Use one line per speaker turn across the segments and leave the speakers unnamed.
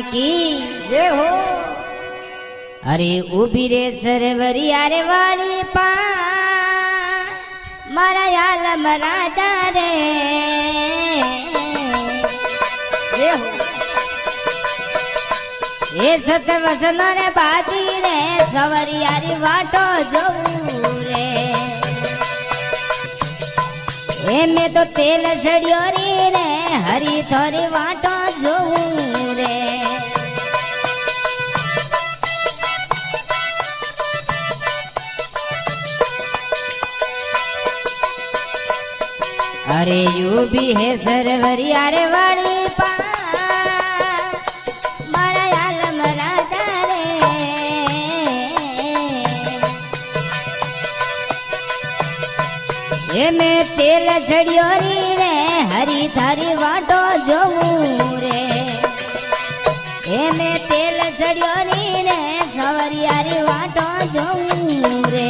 की जय हो। अरे उभी रे सरवरिया रे वाली पा मारा आलम राजा रे जय हो। ये सत वसन रे बादी रे सवरिया री वाटो जोऊ रे ए में तो तेल सड़ियो रे हरी थोरी वाटो जोऊ रे। अरे यू भी है सरवरिया रे वाली पा मारा आलम राजा रे ये में तेल चढ़ियो रे हरी थारी वाटो जोऊ रे ये में तेल चढ़ियो रे सवरिया री वाटो जोऊ रे।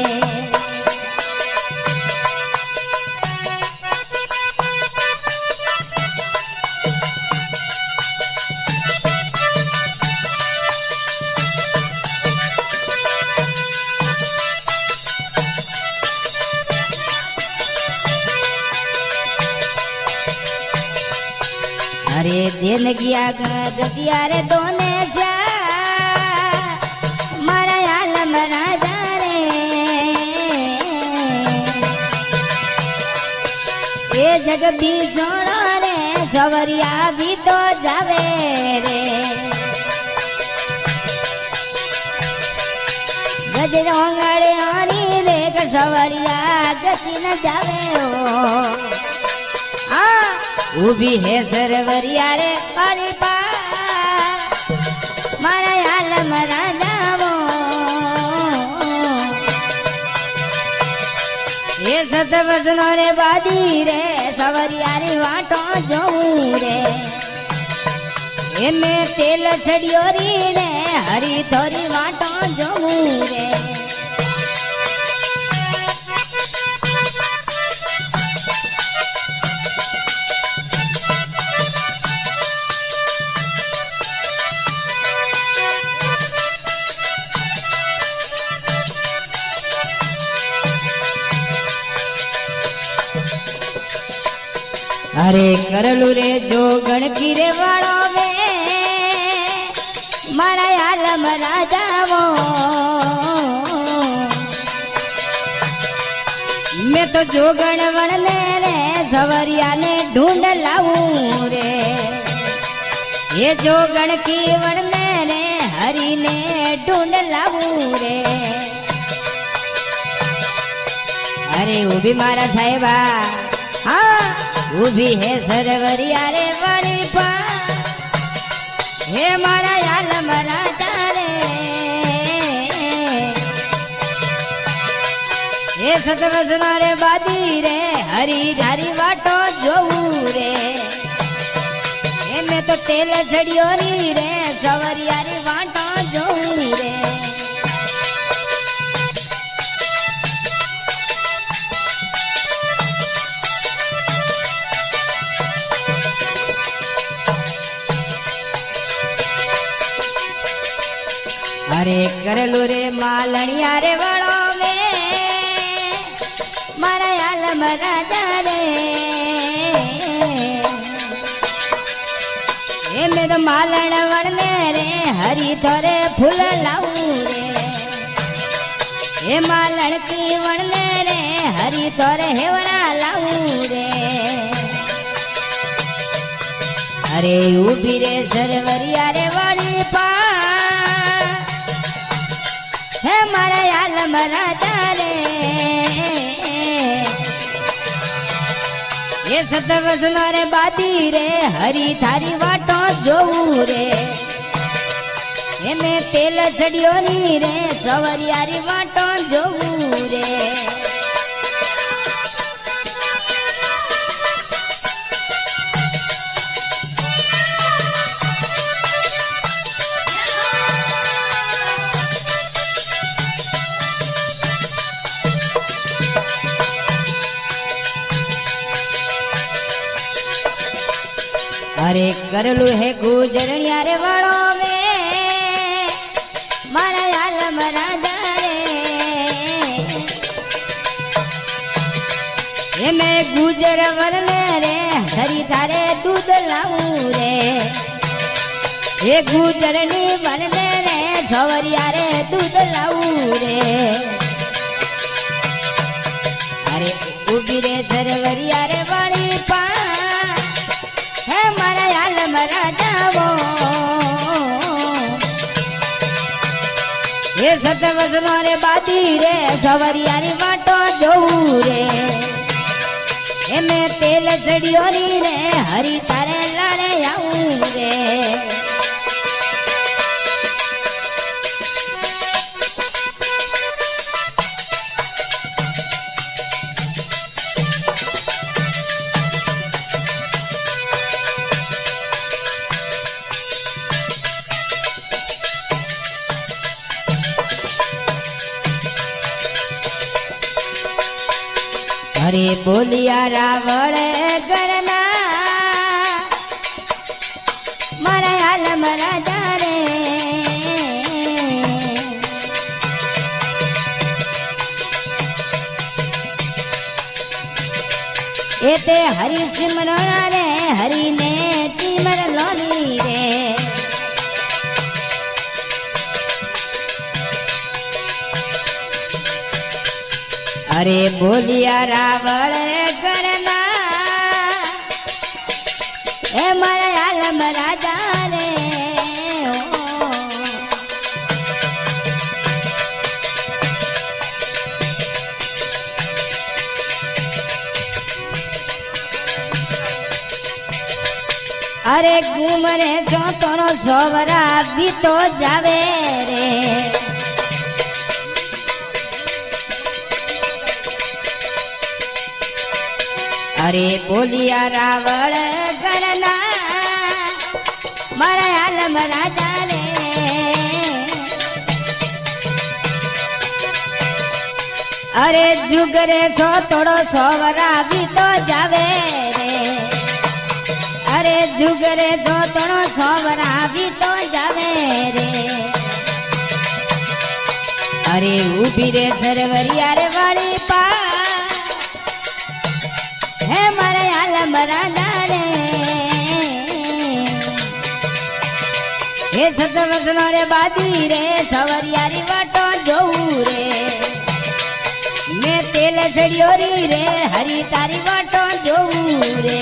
अरे दिन गया गदिया रे दोने जा मारा आलम राजा रे ये जग भी सोनो रे सवरिया भी तो जावे रे गजरोंगड़े आनी देख सवरिया गसी न जावे ओ उभी है सरवरिया रे पारी पा मारा आलम राजा वो ये सत वसनो रे बादी रे सवरिया री वाटो जोऊ रे ये में तेल छड़ियो रे हरी थोरी वाटो जोऊ रे। अरे करलू रे जो गणकी रे वाड़ो में मारा आलम राजा वो मैं तो जो गण वणने रे सवरिया ने ढूंढ लाऊं रे ये जो गणकी वणने रे हरी ने ढूंढ लाऊं रे। अरे वो भी मारा साहेबा हाँ उभी है सरवरिया रे वाली पा हे मारा आलम राजा रे ये सतवसना रे बादी रे हरी धारी वाटो जोऊ रे ये में तो तेल चढ़ियो रे सवरिया रे वाटो जोऊ रे। अरे करलू रे मालनिया रे वड़ो में मारा आलम राजा रे ये में तो मालन वड़ने रे हरी थोरे फूल लाऊं रे ये मालन की वड़ने रे हरी थोरे हेवड़ा लाऊं रे। अरे उभी रे सरवरिया रे वाली पा हे मारा आलम राजा रे ये सत वसनो रे बादी रे हरी थारी वाटो जोऊ रे ये में तेल चढ़ियो रे सवरिया री वाटो जोऊ रे। अरे करलू है गुजरनिया रे वाड़ो में રાજા રે એ મેં ગુજર વરને રે હરી તારે દૂધ લાવું રે એ ગુજરની વરને રે સવરિયા રે દૂધ લાવું રે અરે ઉભી રે સરવરિયા રે વાળી પા હે મારા આલમ રાજાઓ એ સતવસનો રે બાદી રે સવરિયારી વાટો જોવું રે એ મેં તેલ ચડિયોની રે હરી તારે લારે આવું રે અરે બોલિયા રાવળ ગરના મારા આલમ રાજા રે એ તે હરિ સિમરણા રે હરિને તિમર લોની રે અરે બોલિયા રાવળ કરના એ મારા આલમ રાજા રે અરે ગુમરે ચોતરો સોવરા બીતો જાવે રે અરે બોલિયા રાવળ કરના મારા આલમ રાજા રે અરે જુગરે સો તોડો સોવરા બીતો જાવે રે અરે જુગરે સો તોડો સોવરા બીતો જાવે રે અરે ઉભી રે સરવરિયા રે વાળી પા હે મારે આલમ રાજા રે હે સતવસનો રે બાદી રે સવરિયારી વાટો જોવું રે મેં તેલ ચડિયોરી રે હરી તારી વાટો જોવું રે